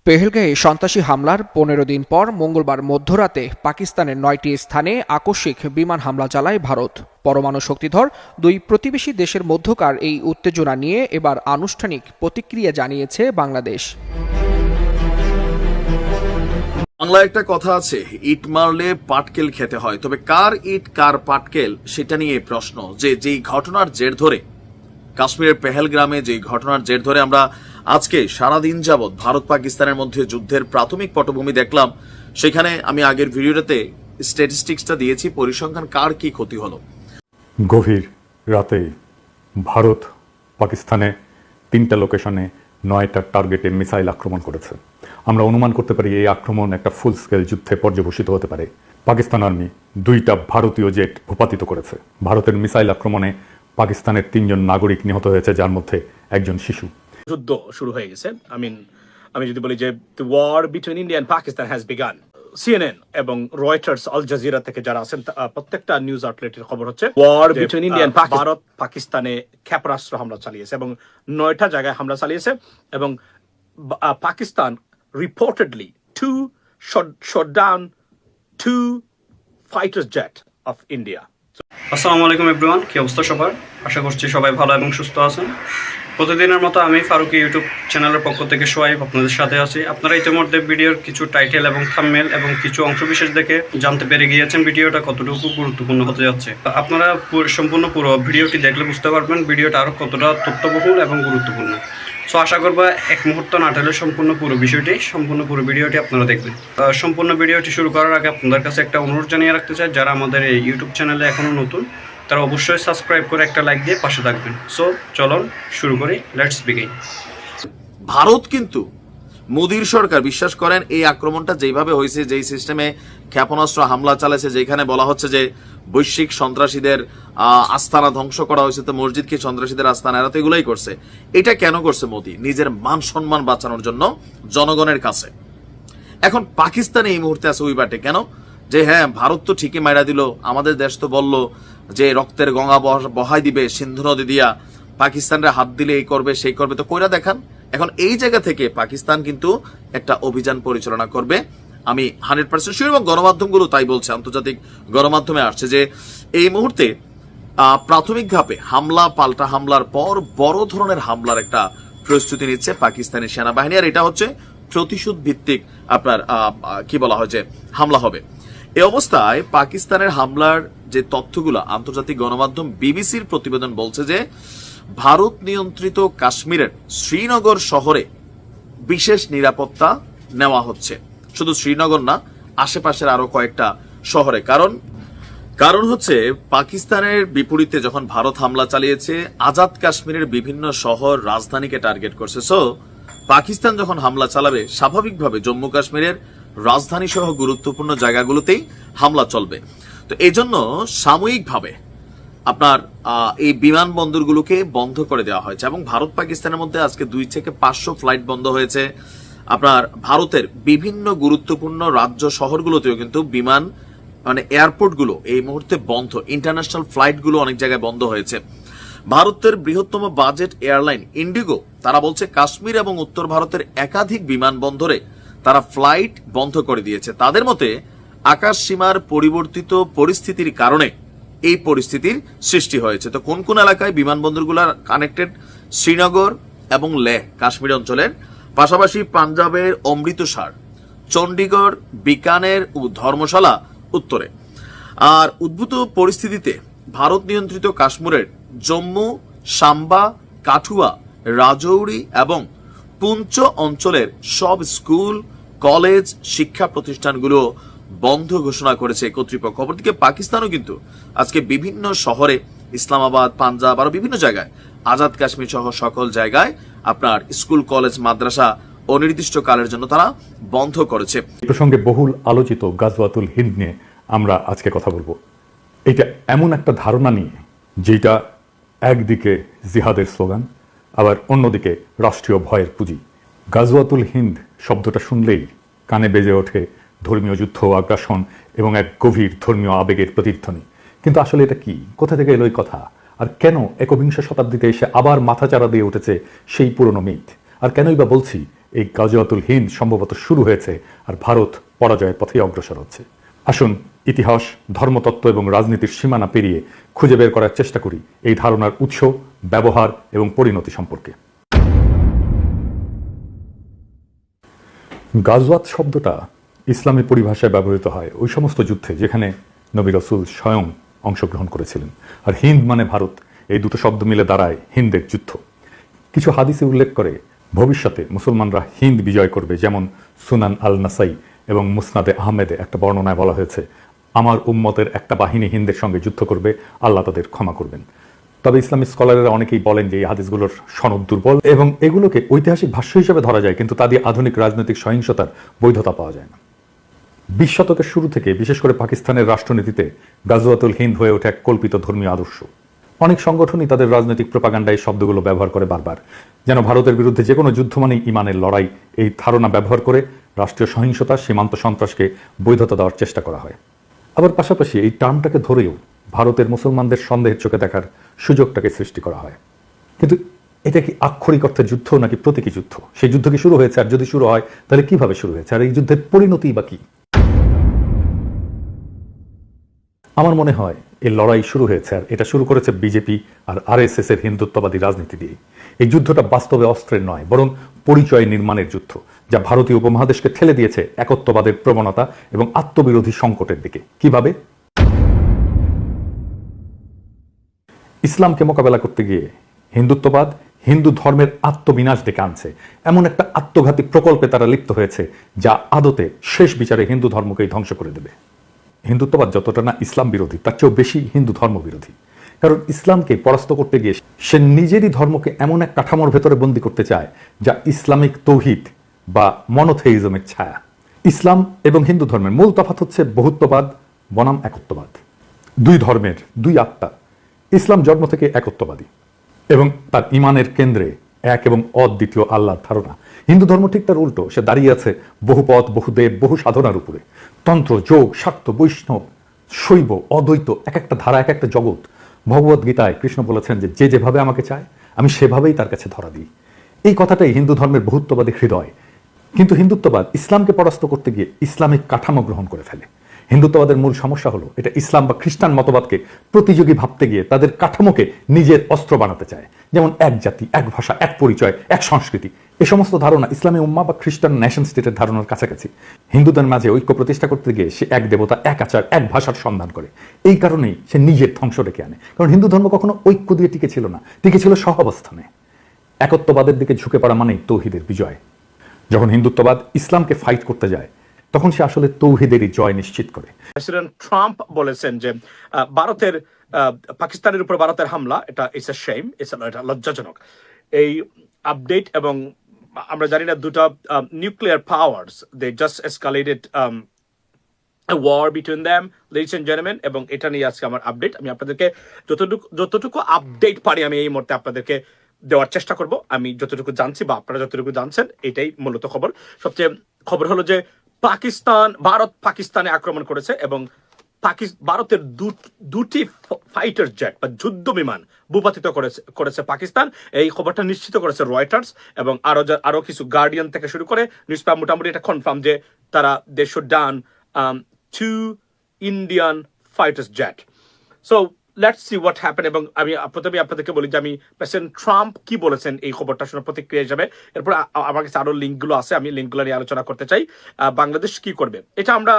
পেহেলগাঁয়ে সন্ত্রাসী হামলার ১৫ দিন পর মঙ্গলবার মধ্যরাতে পাকিস্তানের ৯টি স্থানে আকস্মিক বিমান হামলা চালায় ভারত। পরমাণু শক্তিধর দুই প্রতিবেশী দেশের মধ্যকার এই উত্তেজনা নিয়ে এবার আনুষ্ঠানিক প্রতিক্রিয়া জানিয়েছে বাংলাদেশ। বাংলায় একটা কথা আছে, ইট মারলে পাটকেল খেতে হয়। তবে কার ইট কার পাটকেল সেটা নিয়ে প্রশ্ন। যেই ঘটনার জের ধরে কাশ্মীরের পেহেলগ্রামে যেই ঘটনার জের ধরে আমরা আজকে সারাদিন যাবৎ ভারত পাকিস্তানের মধ্যে যুদ্ধের প্রাথমিক পটভূমি দেখলাম, সেখানে আমি আগের ভিডিওটাতে স্ট্যাটিস্টিক্সটা দিয়েছি, পরিসংখ্যান কার কি ক্ষতি হলো। গভীর রাতে ভারত পাকিস্তানে 3টা লোকেশনে 9টা টার্গেটে মিসাইল আক্রমণ করেছে। আমরা অনুমান করতে পারি এই আক্রমণ একটা ফুল স্কেল যুদ্ধে পর্যবসিত হতে পারে। পাকিস্তান আর্মি 2টা ভারতীয় জেট ভূপাতিত করেছে। ভারতের মিসাইল আক্রমণে পাকিস্তানের 3 জন নাগরিক নিহত হয়েছে, যার মধ্যে একজন শিশু। যুদ্ধ শুরু হয়ে গেছে। আমি যদি বলি যে the war between India and Pakistan has begun. CNN এবং রয়টার্স, আল জাজিরা থেকে যারা আছেন প্রত্যেকটা নিউজ আউটলেটের খবর হচ্ছে war between India and Bharat পাকিস্তানে ক্ষেপণাস্ত্র হামলা চালিয়েছে এবং 9টা জায়গায় হামলা চালিয়েছে এবং Pakistan reportedly shot down 2 fighter jet of India. আসসালামু আলাইকুম এভরিওয়ান, কি অবস্থা সবার? আশা করছি সবাই ভালো এবং সুস্থ আছেন। প্রতিদিনের মতো আমি ফারুকি ইউটিউব চ্যানেলের পক্ষ থেকে সোহাইব আপনাদের সাথে আছি। আপনারা ইতিমধ্যে ভিডিওর কিছু টাইটেল এবং থাম্বনেল এবং কিছু অংশবিশেষ দেখে জানতে পেরে গিয়েছেন ভিডিওটা কতটুকু গুরুত্বপূর্ণ হতে যাচ্ছে। আপনারা সম্পূর্ণ পুরো ভিডিওটি দেখলে বুঝতে পারবেন ভিডিওটা আরও কতটা তথ্যবহুল এবং গুরুত্বপূর্ণ। সো আশা করবো এক মুহূর্ত না টেলে সম্পূর্ণ পুরো ভিডিওটি আপনারা দেখবেন। সম্পূর্ণ ভিডিওটি শুরু করার আগে আপনাদের কাছে একটা অনুরোধ জানিয়ে রাখতে চাই, যারা আমাদের এই ইউটিউব চ্যানেলে এখনও নতুন তারা অবশ্যই সাবস্ক্রাইব করে একটা লাইক দিয়ে পাশে থাকবেন। সো চলুন শুরু করি, লেটস বিগিন। ভারত কিন্তু মোদির সরকার বিশ্বাস করেন এই আক্রমণটা যেইভাবে হয়েছে, যেই সিস্টেমে ক্ষেপণাস্ত্র হামলা চালাছে, যেখানে বলা হচ্ছে যে বৈশ্বিক সন্ত্রাসীদের আস্তানা ধ্বংস করা হয়েছে, তো মসজিদকে সন্ত্রাসীদের আস্তানা, এরা তো এগুলাই করছে। এটা কেন করছে মোদি? নিজের মান সম্মান বাঁচানোর জন্য জনগণের কাছে। এখন পাকিস্তানে এই মুহূর্তে আছে ওই বাটে কেন, যে হ্যাঁ ভারত তো ঠিকই মাইরা দিল, আমাদের দেশ তো বলল যে রক্তের গঙ্গা বহাই দিবে সিন্ধু নদী দিয়া, পাকিস্তানরা হাত দিলে এই করবে সেই করবে, তো কইরা দেখান। এখন এই জায়গা থেকে পাকিস্তান কিন্তু একটা অভিযান পরিচালনা করবে, আমি 100% শিওর, এবং গণমাধ্যমগুলো তাই বলছে, আন্তর্জাতিক গণমাধ্যমে আসছে যে এই মুহূর্তে প্রাথমিক ধাপে হামলা পাল্টা হামলার পর বড় ধরনের হামলার একটা প্রস্তুতি নিচ্ছে পাকিস্তানি সেনাবাহিনী। আর এটা হচ্ছে প্রতিশোধ ভিত্তিক আপনার কি বলা হয় যে হামলা হবে। এই অবস্থায় পাকিস্তানের হামলার যে তথ্যগুলো আন্তর্জাতিক গণমাধ্যম বিবিসির প্রতিবেদন বলছে যে ভারত নিয়ন্ত্রিত কাশ্মীরের শ্রীনগর শহরে বিশেষ নিরাপত্তা নেওয়া হচ্ছে। শুধু শ্রীনগর না, আশেপাশের আরো কয়েকটা শহরে। কারণ হচ্ছে পাকিস্তানের বিপরীতে যখন ভারত হামলা চালিয়েছে, আজাদ কাশ্মীরের বিভিন্ন শহর রাজধানীকে টার্গেট করছে। সো পাকিস্তান যখন হামলা চালাবে, স্বাভাবিকভাবে জম্মু কাশ্মীরের রাজধানী সহ গুরুত্বপূর্ণ জায়গাগুলোতেই হামলা চলবে। তো এই জন্য সাময়িকভাবে আপনার এই বিমানবন্দরগুলোকে বন্ধ করে দেওয়া হয়েছে এবং ভারত পাকিস্তানের মধ্যে আজকে 2 থেকে 500 ফ্লাইট বন্ধ হয়েছে। আপনার ভারতের বিভিন্ন গুরুত্বপূর্ণ রাজ্য শহরগুলোতেও কিন্তু বিমান এয়ারপোর্টগুলো এই মুহূর্তে বন্ধ, ইন্টারন্যাশনাল ফ্লাইটগুলো অনেক জায়গায় বন্ধ হয়েছে। ভারতের বৃহত্তম বাজেট এয়ারলাইন ইন্ডিগো তারা বলছে কাশ্মীর এবং উত্তর ভারতের একাধিক বিমানবন্দরে তারা ফ্লাইট বন্ধ করে দিয়েছে। তাদের মতে আকাশ সীমার পরিবর্তিত পরিস্থিতির কারণে এই পরিস্থিতির সৃষ্টি হয়েছে। তো কোন কোন এলাকায় বিমানবন্দরগুলো কানেক্টেড? শ্রীনগর এবং লেহ কাশ্মীর অঞ্চলের, পাশাপাশি পাঞ্জাবের অমৃতসর, চণ্ডীগড়, বিকানের ও ধর্মশালা উত্তরে। আর উদ্ভূত পরিস্থিতিতে ভারত নিয়ন্ত্রিত কাশ্মীরের জম্মু, সাম্বা, কাঠুয়া, রাজৌরি এবং পুঞ্চ অঞ্চলের সব স্কুল, কলেজ, শিক্ষা প্রতিষ্ঠানগুলো বন্ধ ঘোষণা করেছে কর্তৃপক্ষ। অপরদিকে পাকিস্তানও কিন্তু আজকে বিভিন্ন শহরে, ইসলামাবাদ, পাঞ্জাব, আরো বিভিন্ন জায়গায়, আজাদ কাশ্মীর সহ সকল জায়গায় আপনার স্কুল, কলেজ, মাদ্রাসা অনির্দিষ্টকালের জন্য তারা বন্ধ করেছে। এই প্রসঙ্গে বহুল আলোচিত গাজওয়াতুল হিন্দ নিয়ে আমরা আজকে কথা বলবো। এটা এমন একটা ধারণা নিয়ে যেটা একদিকে জিহাদের স্লোগান, আবার অন্যদিকে রাষ্ট্রীয় ভয়ের পুঁজি। গাজওয়াতুল হিন্দ শব্দটা শুনলেই কানে বেজে ওঠে ধর্মীয় যুদ্ধ, আগ্রাসন এবং এক গভীর ধর্মীয় আবেগের প্রতিধ্বনি। কিন্তু আসলে এটা কি? কোথা থেকে এলো এই কথা? আর কেন একবিংশ শতাব্দীতে এসে আবার মাথাচাড়া দিয়ে উঠেছে সেই পুরনো মিথ? আর কেনই বা বলছি এই গাজওয়াতুল হিন্দ সম্ভবত শুরু হয়েছে আর ভারত পরাজয়ের পথে অগ্রসর হচ্ছে। আসুন ইতিহাস, ধর্মতত্ত্ব এবং রাজনীতির সীমানা পেরিয়ে খুঁজে বের করার চেষ্টা করি এই ধারণার উৎস, ব্যবহার এবং পরিণতি সম্পর্কে। গাজওয়াত শব্দটা ইসলামী পরিভাষায় ব্যবহৃত হয় ওই সমস্ত যুদ্ধে যেখানে নবী রাসূল স্বয়ং অংশগ্রহণ করেছিলেন। আর হিন্দ মানে ভারত, এই দুটো শব্দ মিলে দাঁড়ায় হিন্দের যুদ্ধ। কিছু হাদিসে উল্লেখ করে ভবিষ্যতে মুসলমানরা হিন্দ বিজয় করবে, যেমন সুনান আল নাসাই এবং মুসনাদে আহমেদে একটা বর্ণনায় বলা হয়েছে, আমার উম্মতের একটা বাহিনী হিন্দের সঙ্গে যুদ্ধ করবে, আল্লাহ তাদের ক্ষমা করবেন। তবে ইসলামিক স্কলারেরা অনেকেই বলেন যে এই হাদিসগুলোর সনদ দুর্বল এবং এগুলোকে ঐতিহাসিক ভাষ্য হিসেবে ধরা যায়, কিন্তু তা দিয়ে আধুনিক রাজনৈতিক সহিংসতার বৈধতা পাওয়া যায় না। 20 শতকের শুরু থেকে বিশেষ করে পাকিস্তানের রাষ্ট্রনীতিতে গাজওয়াতুল হিন্দ হয়ে ওঠে এক কল্পিত ধর্মীয় আদর্শ। অনেক সংগঠনই তাদের রাজনৈতিক প্রপাগান্ডায় শব্দগুলো ব্যবহার করে বারবার, যেন ভারতের বিরুদ্ধে যে কোনো যুদ্ধ মানেই ইমানের লড়াই। এই ধারণা ব্যবহার করে রাষ্ট্রীয় সহিংসতা, সীমান্ত সন্ত্রাসকে বৈধতা দেওয়ার চেষ্টা করা হয়। আবার পাশাপাশি এই টার্মটাকে ধরেও ভারতের মুসলমানদের সন্দেহের চোখে দেখার সুযোগটাকে সৃষ্টি করা হয়। কিন্তু এটা কি আক্ষরিক অর্থে যুদ্ধ নাকি প্রতীকী যুদ্ধ? সেই যুদ্ধ কি শুরু হয়েছে? আর যদি শুরু হয় তাহলে কিভাবে শুরু হয়েছে? আর এই যুদ্ধের পরিণতি বা কি? আমার মনে হয় এই লড়াই শুরু হয়েছে, আর এটা শুরু করেছে বিজেপি আর আরএসএস এর হিন্দুত্ববাদী রাজনীতি দিয়ে। এই যুদ্ধটা বাস্তবে অস্ত্রের নয়, বরং পরিচয় নির্মাণের যুদ্ধ, যা ভারতীয় উপমহাদেশকে ঠেলে দিয়েছে একত্ববাদের প্রবণতা এবং আত্মবিরোধী সংকটের দিকে। কিভাবে? ইসলামকে মোকাবেলা করতে গিয়ে হিন্দুত্ববাদ হিন্দু ধর্মের আত্মবিনাশ ডেকে আনছে, এমন একটা আত্মঘাতী প্রকল্পে তারা লিপ্ত হয়েছে যা আদতে শেষ বিচারে হিন্দু ধর্মকেই ধ্বংস করে দেবে। হিন্দুত্ববাদ যতটা না ইসলাম বিরোধী, তার চেয়েও বেশি হিন্দু ধর্ম বিরোধী। কারণ ইসলামকে পরাস্ত করতে গিয়ে সে নিজেরই ধর্মকে এমন এক কাঠামোর ভেতরে বন্দী করতে চায় যা ইসলামিক তৌহিদ বা মনোথেইজমের ছায়া। ইসলাম এবং হিন্দু ধর্মের মূল তফাৎ হচ্ছে বহুত্ববাদ বনাম একত্ববাদ। দুই ধর্মের দুই আত্মা। ইসলাম জন্ম থেকে একত্ববাদী এবং তার ইমানের কেন্দ্রে এক এবং অদ্বিতীয় আল্লাহর ধারণা। হিন্দু ধর্ম ঠিক তার উল্টো, সে দাঁড়িয়ে আছে বহুপথ, বহুদেব, বহু সাধনার উপরে। তন্ত্র, যোগ, শাক্ত, বৈষ্ণব, শৈব, অদ্বৈত, এক একটা ধারা, এক একটা জগৎ। ভগবত গীতায় কৃষ্ণ বলেছেন যে যে যেভাবে আমাকে চায় আমি সেভাবেই তার কাছে ধরা দিই। এই কথাটাই হিন্দু ধর্মের বহুত্ববাদী হৃদয়। কিন্তু হিন্দুত্ববাদ ইসলামকে পরাস্ত করতে গিয়ে ইসলামিক কাঠামো গ্রহণ করে ফেলে। হিন্দুত্ববাদের মূল সমস্যা হলো এটা ইসলাম বা খ্রিস্টান মতবাদকে প্রতিযোগী ভাবতে গিয়ে তাদের কাঠামোকে নিজের অস্ত্র বানাতে চায়। যেমন এক জাতি, এক ভাষা, এক পরিচয়, এক সংস্কৃতি। এই সমস্ত ধারণা ইসলামী উম্মা বা খ্রিস্টান নেশন স্টেটের ধারণার কাছাকাছি। হিন্দুদের মাঝে ঐক্য প্রতিষ্ঠা করতে গিয়ে সে এক দেবতা, এক আচার, এক ভাষার সন্ধান করে। এই কারণেই সে নিজের ধ্বংস ডেকে আনে। কারণ হিন্দু ধর্ম কখনো ঐক্য দিয়ে টিকে ছিল না, টিকে ছিল সহাবস্থানে। একত্ববাদের দিকে ঝুঁকে পড়া মানেই তৌহিদের বিজয়। যখন হিন্দুত্ববাদ ইসলামকে ফাইট করতে যায় তখন সে আসলে তৌহিদেরই জয় নিশ্চিত করে। প্রেসিডেন্ট ট্রাম্প বলেছেন যে ভারতের পাকিস্তানের উপর ভারতের হামলা এটা ইটস আ শেম, এটা লজ্জাজনক। এই আপডেট এবং আমরা জানি না দুটো nuclear powers they just escalated a war between them, ladies and gentlemen, এবং এটা নিয়ে আজকে আমার আপডেট। আমি আপনাদেরকে যতটুকু আপডেট পারি আমি এই মুহূর্তে আপনাদেরকে দেওয়ার চেষ্টা করব। আমি যতটুকু জানছি বা আপনারা যতটুকু জানছেন এটাই মূলত খবর। সবচেয়ে খবর হলো যে ভারত পাকিস্তানে আক্রমণ করেছে এবং ভারতের দুটি ফাইটার জেট বা যুদ্ধ বিমান ভূপাতিত করেছে পাকিস্তান। এই খবরটা নিশ্চিত করেছে রয়টার্স এবং আরো কিছু গার্ডিয়ান থেকে শুরু করে নিউজ পেপার মোটামুটি এটা কনফার্ম যে তারা they should down 2 Indian fighters jet. So let's see what happened. এবং আমি প্রথমে আপনাদেরকে বলি যে আমি প্রেসিডেন্ট ট্রাম্প কি বলেছেন এই খবরটা শোনার প্রতিক্রিয়া হিসাবে। এরপর আমার কাছে আরো লিঙ্কগুলো আছে, আমি লিঙ্কগুলো নিয়ে আলোচনা করতে চাই। বাংলাদেশ কি করবে এটা আমরা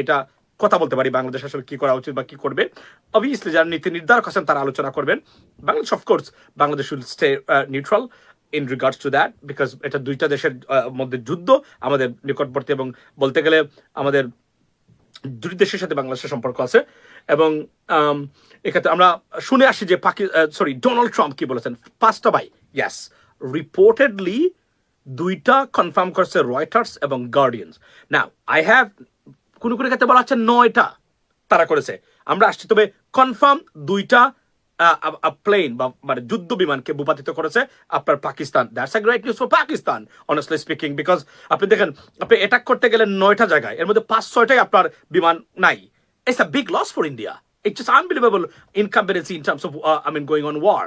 এটা কথা বলতে পারি, বাংলাদেশ আসলে কি করা উচিত বা কি করবে। অবভিয়াসলি যারা নীতি নির্ধারক আছেন তারা আলোচনা করবেন। Bangladesh of course Bangladesh will stay neutral in regards to that, because এটা দুইটা দেশের মধ্যে যুদ্ধ, আমাদের নিকটবর্তী এবং বলতে গেলে আমাদের দুই দেশের সাথে বাংলাদেশের সম্পর্ক আছে। এবং এক্ষেত্রে আমরা শুনে আসি যে ডোনাল্ড ট্রাম্প কি বলেছেন। পাঁচটা ভাই, ইয়েস, রিপোর্টেডলি দুইটা কনফার্ম করেছে রয়টার্স এবং গার্ডিয়ানস। নাও আই হ্যাভ কোন ক্ষেত্রে বলা হচ্ছে 9টা তারা করেছে, আমরা আসছি। তবে কনফার্ম দুইটা প্লেন বা মানে যুদ্ধ বিমানকে ভূপাতিত করেছে আপনার Pakistan. That's a great news for Pakistan honestly speaking, because আপনি দেখেন আপনি অ্যাটাক করতে গেলে 9টা জায়গায়, এর মধ্যে 5-6টাই আপনার বিমান নাই। It's a big loss for India. It's just unbelievable incompetency in terms of going on war.